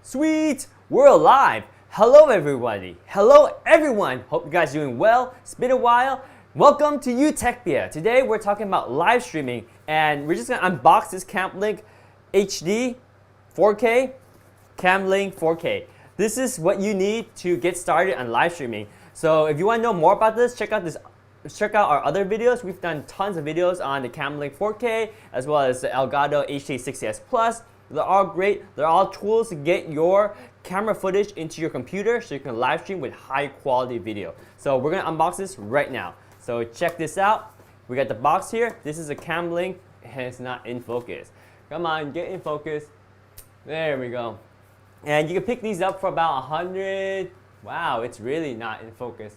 Sweet! We're live! Hello everybody! Hello everyone! Hope you guys are doing well. It's been a while. Welcome to Utechpia. Today we're talking about live streaming and we're just going to unbox this Camlink HD 4K. Camlink 4K. This is what you need to get started on live streaming. So if you want to know more about this, check out our other videos. We've done tons of videos on the Camlink 4K as well as the Elgato HD60S Plus. They're all great. They're all tools to get your camera footage into your computer so you can live stream with high quality video. So we're going to unbox this right now. So check this out. We got the box here. This is a Camlink and it's not in focus. Come on, get in focus. There we go. And you can pick these up for about 100. Wow, it's really not in focus.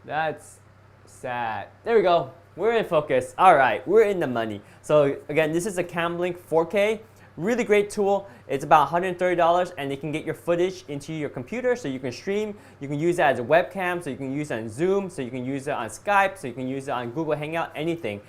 That's sad. There we go. We're in focus. All right, we're in the money. So again, this is a Camlink 4K. Really great tool. It's about $130 and it can get your footage into your computer so you can stream. You can use that as a webcam, so you can use it on Zoom, so you can use it on Skype, so you can use it on Google Hangout, anything.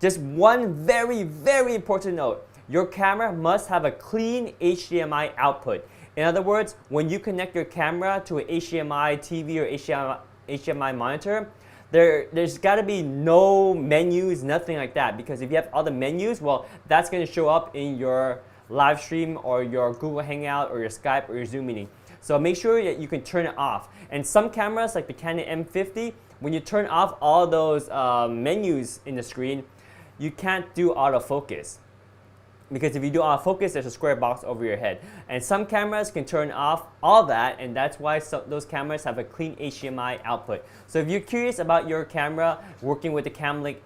Just one very, very important note. Your camera must have a clean HDMI output. In other words, when you connect your camera to an HDMI TV or HDMI monitor, there's got to be no menus, nothing like that. Because if you have all the menus, well, that's going to show up in your live stream or your Google Hangout or your Skype or your Zoom meeting. So make sure that you can turn it off. And some cameras like the Canon M50, when you turn off all those menus in the screen, you can't do autofocus. Because if you do autofocus, there's a square box over your head. And some cameras can turn off all that, and that's why those cameras have a clean HDMI output. So if you're curious about your camera working with the Camlink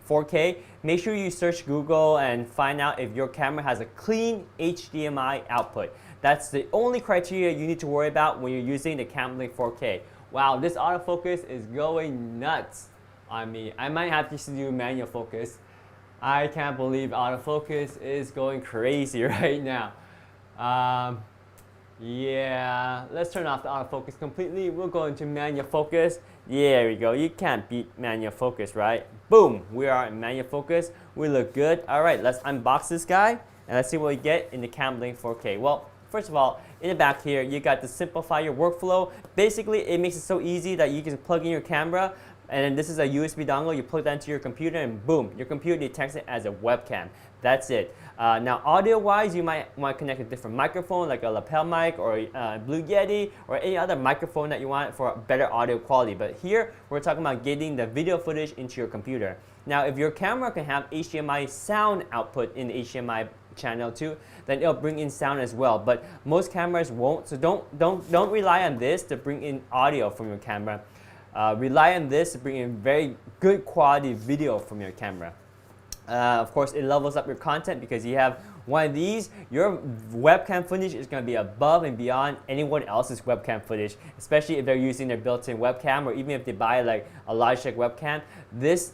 4K, make sure you search Google and find out if your camera has a clean HDMI output. That's the only criteria you need to worry about when you're using the Camlink 4K. Wow, this autofocus is going nuts on me. I might have to do manual focus. I can't believe autofocus is going crazy right now. Yeah, let's turn off the autofocus completely. We'll go into manual focus. Yeah, there we go. You can't beat manual focus, right? Boom, we are in manual focus. We look good. All right, let's unbox this guy and let's see what we get in the Camlink 4K. Well, first of all, in the back here, you got to simplify your workflow. Basically, it makes it so easy that you can plug in your camera. And then this is a USB dongle, you plug that into your computer and boom, your computer detects it as a webcam. That's it. Now audio-wise, you might want to connect a different microphone like a lapel mic or a Blue Yeti or any other microphone that you want for better audio quality. But here, we're talking about getting the video footage into your computer. Now if your camera can have HDMI sound output in the HDMI channel too, then it'll bring in sound as well. But most cameras won't, so don't rely on this to bring in audio from your camera. Rely on this to bring in very good quality video from your camera. Of course, it levels up your content because you have one of these. Your webcam footage is going to be above and beyond anyone else's webcam footage, especially if they're using their built-in webcam or even if they buy like a Logitech webcam. This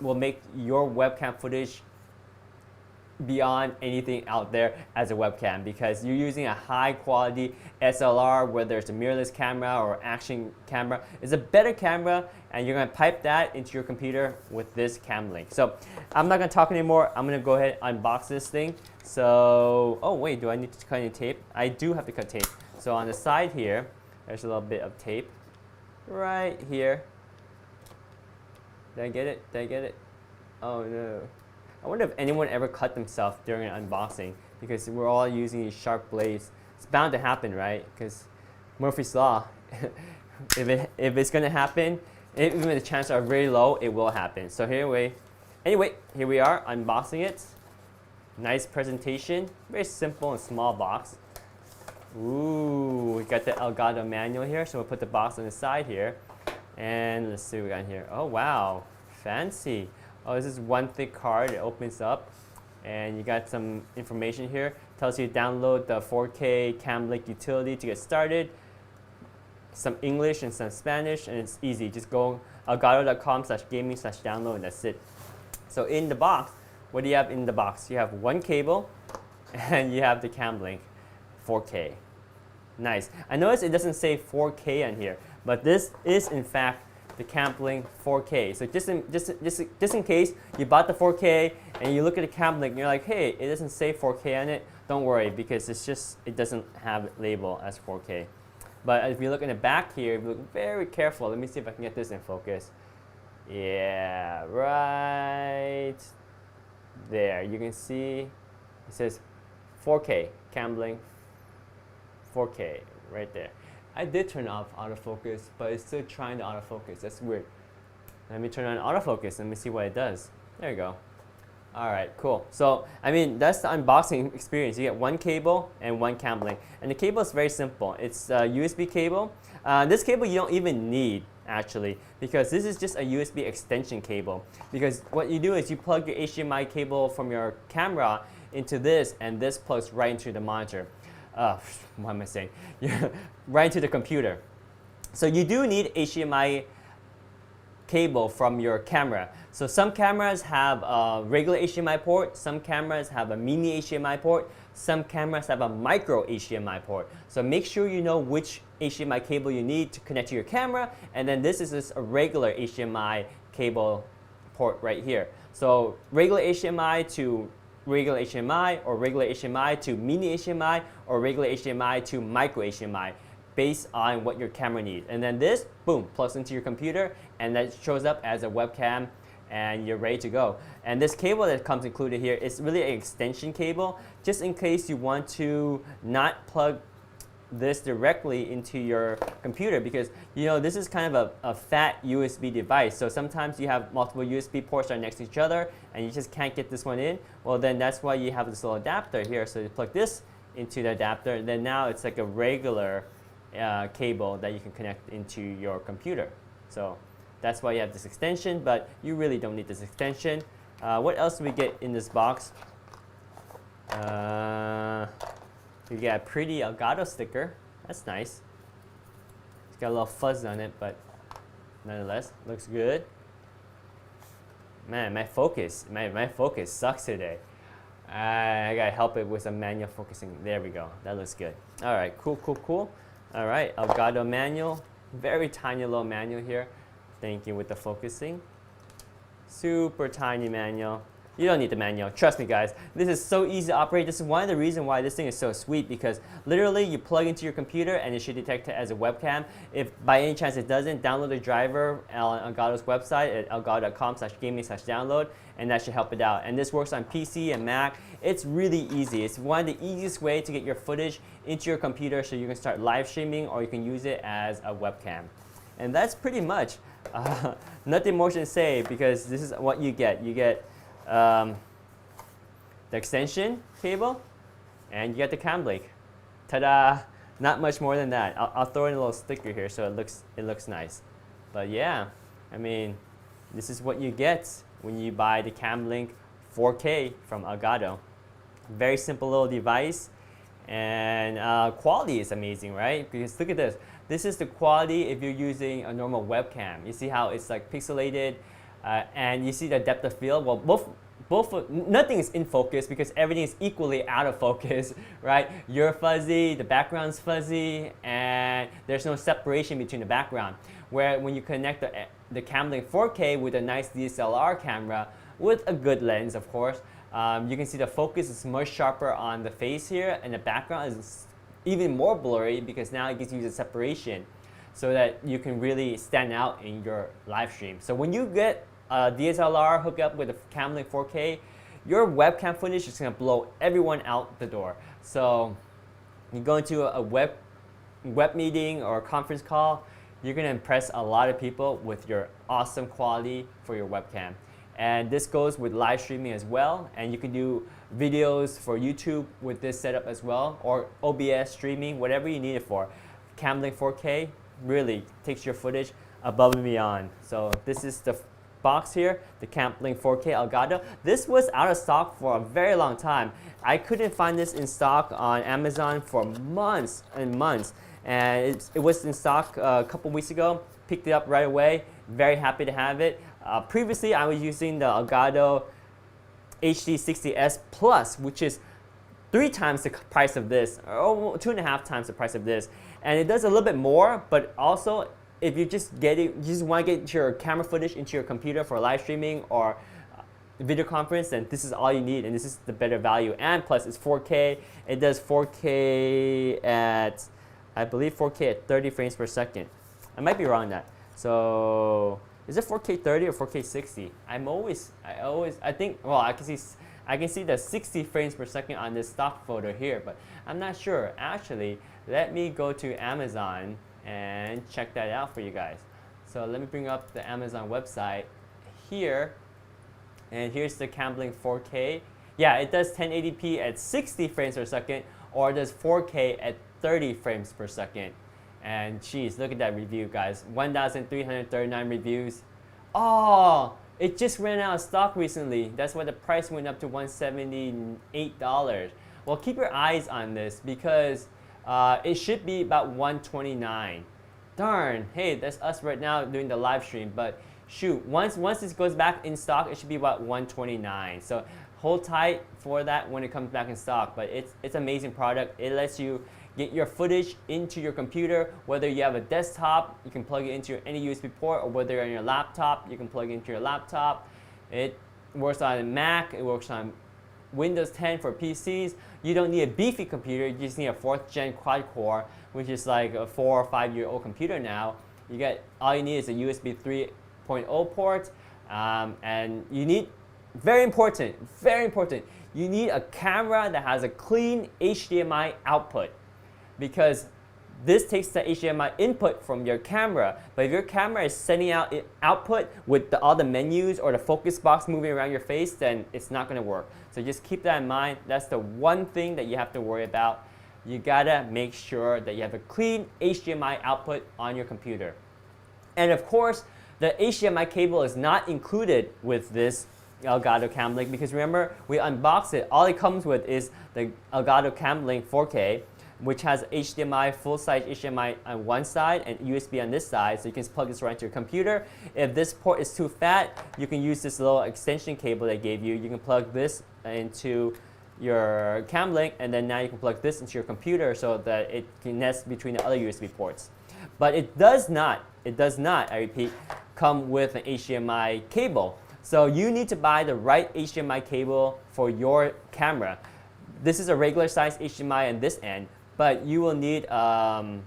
will make your webcam footage beyond anything out there as a webcam because you're using a high quality SLR, whether it's a mirrorless camera or action camera. It's a better camera and you're going to pipe that into your computer with this Camlink. So I'm not going to talk anymore. I'm going to go ahead and unbox this thing. So, oh wait, do I need to cut any tape? I do have to cut tape. So on the side here, there's a little bit of tape right here. Did I get it? Did I get it? Oh no. I wonder if anyone ever cut themselves during an unboxing because we're all using these sharp blades. It's bound to happen, right? Because Murphy's Law, if it's going to happen, even if the chances are very low, it will happen. So anyway, here we are unboxing it. Nice presentation. Very simple and small box. Ooh, we got the Elgato manual here. So we'll put the box on the side here. And let's see what we got here. Oh, wow. Fancy. Oh, this is one thick card. It opens up, and you got some information here. Tells you to download the 4K Camlink utility to get started. Some English and some Spanish, and it's easy. Just go elgato.com/gaming/download, and that's it. So in the box, what do you have in the box? You have one cable, and you have the Camlink 4K. Nice. I notice it doesn't say 4K on here, but this is in fact the Camlink 4K. So just in case you bought the 4K and you look at the Camlink and you're like, hey, it doesn't say 4K on it, don't worry, because it doesn't have a label as 4K. But if you look in the back here, if you look very careful, let me see if I can get this in focus. Yeah, right there. You can see it says 4K, Camlink 4K, right there. I did turn off autofocus, but it's still trying to autofocus. That's weird. Let me turn on autofocus. Let me see what it does. There you go. All right, cool. So, I mean, that's the unboxing experience. You get one cable and one Camlink. And the cable is very simple. It's a USB cable. This cable you don't even need, actually, because this is just a USB extension cable. Because what you do is you plug your HDMI cable from your camera into this, and this plugs right into the monitor. What am I saying? Right into the computer. So you do need HDMI cable from your camera. So some cameras have a regular HDMI port, some cameras have a mini HDMI port, some cameras have a micro HDMI port. So make sure you know which HDMI cable you need to connect to your camera, and then this is just a regular HDMI cable port right here. So regular HDMI to regular HDMI, or regular HDMI to mini HDMI, or regular HDMI to micro HDMI, based on what your camera needs. And then this, boom, plugs into your computer, and that shows up as a webcam, and you're ready to go. And this cable that comes included here is really an extension cable, just in case you want to not plug this directly into your computer, because you know this is kind of a fat USB device. So sometimes you have multiple USB ports right next to each other and you just can't get this one in. Well, then that's why you have this little adapter here. So you plug this into the adapter, and then now it's like a regular cable that you can connect into your computer. So that's why you have this extension, but you really don't need this extension. What else do we get in this box? We got a pretty Elgato sticker. That's nice. It's got a little fuzz on it, but nonetheless, looks good. Man, my focus sucks today. I gotta help it with some manual focusing. There we go. That looks good. All right, cool, cool, cool. All right, Elgato manual. Very tiny little manual here. Thank you with the focusing. Super tiny manual. You don't need the manual. Trust me, guys. This is so easy to operate. This is one of the reasons why this thing is so sweet, because literally you plug into your computer and it should detect it as a webcam. If by any chance it doesn't, download the driver on Elgato's website at elgato.com/gaming/download, and that should help it out. And this works on PC and Mac. It's really easy. It's one of the easiest ways to get your footage into your computer so you can start live streaming, or you can use it as a webcam. And that's pretty much nothing more to say, because this is what you get. You get the extension cable, and you get the Camlink. Ta-da! Not much more than that. I'll throw in a little sticker here so it looks nice. But yeah, I mean, this is what you get when you buy the Camlink 4K from Elgato. Very simple little device, and quality is amazing, right? Because look at this. This is the quality if you're using a normal webcam. You see how it's like pixelated, and you see the depth of field. Well, nothing is in focus because everything is equally out of focus, right? You're fuzzy, the background's fuzzy, and there's no separation between the background. Where when you connect the Camlink 4K with a nice DSLR camera with a good lens, of course, you can see the focus is much sharper on the face here, and the background is even more blurry because now it gives you the separation so that you can really stand out in your live stream. So when you get a DSLR hooked up with a Camlink 4K, your webcam footage is going to blow everyone out the door. So you go into a web meeting or a conference call, you're going to impress a lot of people with your awesome quality for your webcam. And this goes with live streaming as well, and you can do videos for YouTube with this setup as well, or OBS streaming, whatever you need it for. Camlink 4K really takes your footage above and beyond. So this is the box here, the Camlink 4K Elgato. This was out of stock for a very long time. I couldn't find this in stock on Amazon for months and months, and it was in stock a couple weeks ago. Picked it up right away. Very happy to have it. Previously, I was using the Elgato HD60S Plus, which is 3 times the price of this, or 2.5 times the price of this. And it does a little bit more, but also if you just want to get your camera footage into your computer for live streaming or video conference, then this is all you need, and this is the better value. And plus, it's 4K. It does 4K at, I believe, 4K at 30 frames per second. I might be wrong on that. So, is it 4K 30 or 4K 60? I think. Well, I can see the 60 frames per second on this stock photo here, but I'm not sure. Actually, let me go to Amazon and check that out for you guys. So let me bring up the Amazon website here, and here's the Camblink 4K. Yeah, it does 1080p at 60 frames per second, or it does 4K at 30 frames per second. And geez, look at that review, guys. 1,339 reviews. Oh, it just ran out of stock recently. That's why the price went up to $178. Well, keep your eyes on this because it should be about $129. Darn, hey, that's us right now doing the live stream, but shoot, once this goes back in stock, it should be about $129. So hold tight for that when it comes back in stock. But it's an amazing product. It lets you get your footage into your computer. Whether you have a desktop, you can plug it into any USB port, or whether you're on your laptop, you can plug it into your laptop. It works on Mac, it works on Windows 10 for PCs. You don't need a beefy computer, you just need a 4th gen quad core, which is like a 4 or 5 year old computer now. All you need is a USB 3.0 port, and you need, very important, you need a camera that has a clean HDMI output, because this takes the HDMI input from your camera. But if your camera is sending out output with all the menus or the focus box moving around your face, then it's not going to work. So just keep that in mind. That's the one thing that you have to worry about. You gotta make sure that you have a clean HDMI output on your computer. And of course, the HDMI cable is not included with this Elgato Camblink, because remember, we unboxed it. All it comes with is the Elgato Camblink 4K, which has HDMI, full-size HDMI on one side and USB on this side, so you can plug this right into your computer. If this port is too fat, you can use this little extension cable they gave you. You can plug this into your Camblink, and then now you can plug this into your computer so that it can nest between the other USB ports. But it does not, I repeat, come with an HDMI cable. So you need to buy the right HDMI cable for your camera. This is a regular size HDMI on this end, but you will need the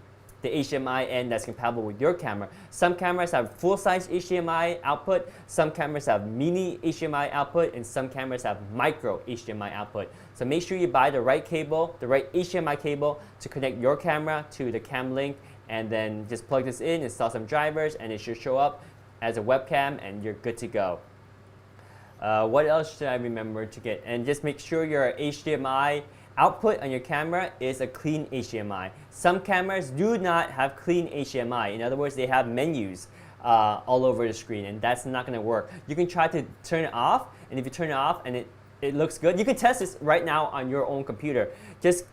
HDMI end that's compatible with your camera. Some cameras have full-size HDMI output, some cameras have mini HDMI output, and some cameras have micro HDMI output. So make sure you buy the right cable, the right HDMI cable to connect your camera to the Camblink, and then just plug this in, install some drivers, and it should show up as a webcam, and you're good to go. What else should I remember to get? And just make sure your HDMI output on your camera is a clean HDMI. Some cameras do not have clean HDMI. In other words, they have menus all over the screen, and that's not going to work. You can try to turn it off, and if you turn it off and it looks good, you can test this right now on your own computer. Just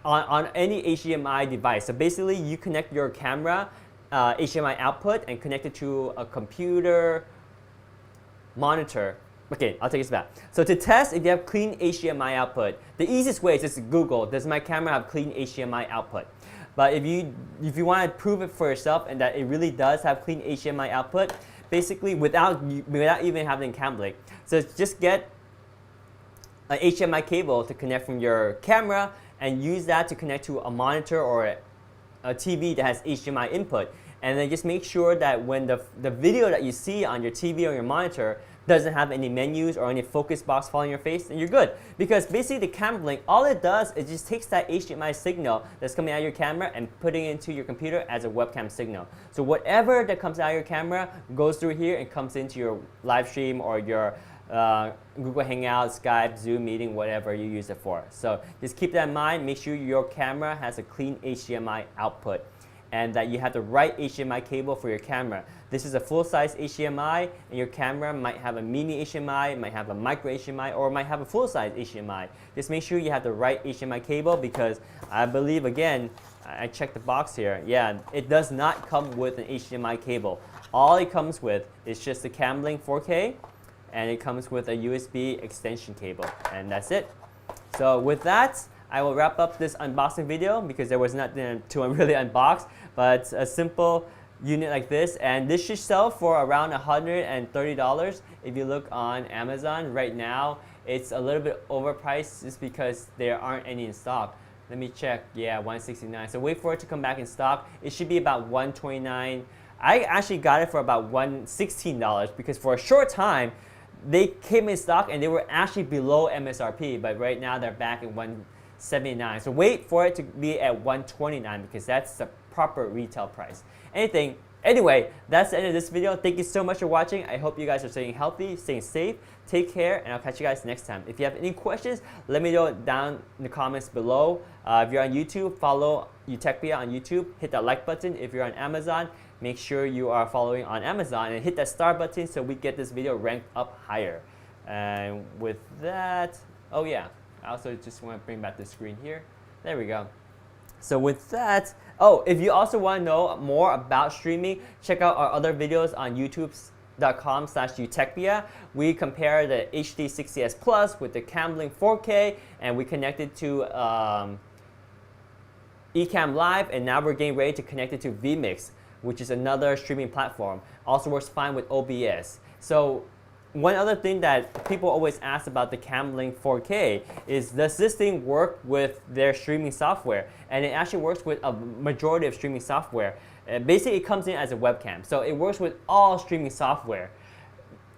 on any HDMI device. So basically, you connect your camera HDMI output and connect it to a computer monitor. Okay, I'll take this back. So to test if you have clean HDMI output, the easiest way is just to Google, does my camera have clean HDMI output? But if you want to prove it for yourself and that it really does have clean HDMI output, basically without even having Camblink, so just get an HDMI cable to connect from your camera and use that to connect to a monitor or a TV that has HDMI input. And then just make sure that when the video that you see on your TV or your monitor doesn't have any menus or any focus box falling in your face, then you're good. Because basically the Camblink, all it does is just takes that HDMI signal that's coming out of your camera and putting it into your computer as a webcam signal. So whatever that comes out of your camera goes through here and comes into your live stream or your Google Hangout, Skype, Zoom meeting, whatever you use it for. So just keep that in mind. Make sure your camera has a clean HDMI output and that you have the right HDMI cable for your camera. This is a full-size HDMI, and your camera might have a mini HDMI, might have a micro HDMI, or might have a full-size HDMI. Just make sure you have the right HDMI cable, because I believe, again, I checked the box here, yeah, it does not come with an HDMI cable. All it comes with is just the Camblink 4K, and it comes with a USB extension cable, and that's it. So with that, I will wrap up this unboxing video because there was nothing to really unbox, but a simple unit like this, and this should sell for around $130 if you look on Amazon. Right now it's a little bit overpriced just because there aren't any in stock. Let me check. Yeah, $169. So wait for it to come back in stock. It should be about $129. I actually got it for about $116 because for a short time they came in stock and they were actually below MSRP, but right now they're back at $179. So wait for it to be at $129 because that's the proper retail price. Anyway, that's the end of this video. Thank you so much for watching. I hope you guys are staying healthy, staying safe. Take care, and I'll catch you guys next time. If you have any questions, let me know down in the comments below. If you're on YouTube, follow Utechpia on YouTube. Hit that like button. If you're on Amazon, make sure you are following on Amazon and hit that star button so we get this video ranked up higher. And with that, oh yeah, I also just want to bring back the screen here. There we go. So with that, oh, if you also want to know more about streaming, check out our other videos on youtube.com/Utechpia. We compare the HD 60S Plus with the Camlink 4K, and we connect it to Ecamm Live, and now we're getting ready to connect it to VMix, which is another streaming platform. Also works fine with OBS. So one other thing that people always ask about the Camlink 4K is, does this thing work with their streaming software? And it actually works with a majority of streaming software. Basically, it comes in as a webcam. So it works with all streaming software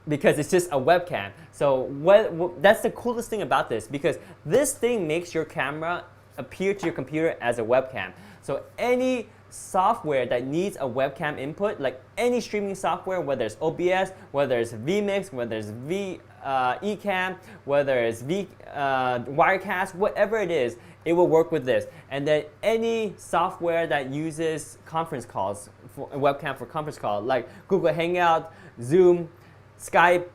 because it's just a webcam. So that's the coolest thing about this, because this thing makes your camera appear to your computer as a webcam. So any software that needs a webcam input, like any streaming software, whether it's OBS, whether it's VMix, whether it's Ecamm, whether it's Wirecast, whatever it is, it will work with this. And then any software that uses conference calls, for a webcam for conference call, like Google Hangout, Zoom, Skype,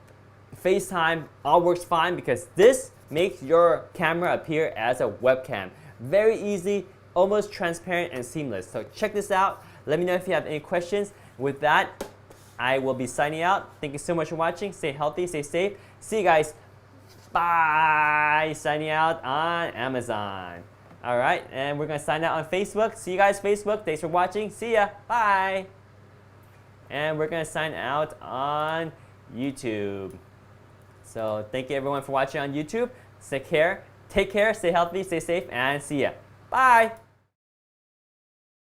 FaceTime, all works fine because this makes your camera appear as a webcam. Very easy, almost transparent and seamless. So check this out. Let me know if you have any questions. With that, I will be signing out. Thank you so much for watching. Stay healthy, stay safe. See you guys. Bye. Signing out on Amazon. All right, and we're gonna sign out on Facebook. See you guys, Facebook. Thanks for watching. See ya. Bye. And we're gonna sign out on YouTube. So thank you everyone for watching on YouTube. Take care, stay healthy, stay safe, and see ya. Bye.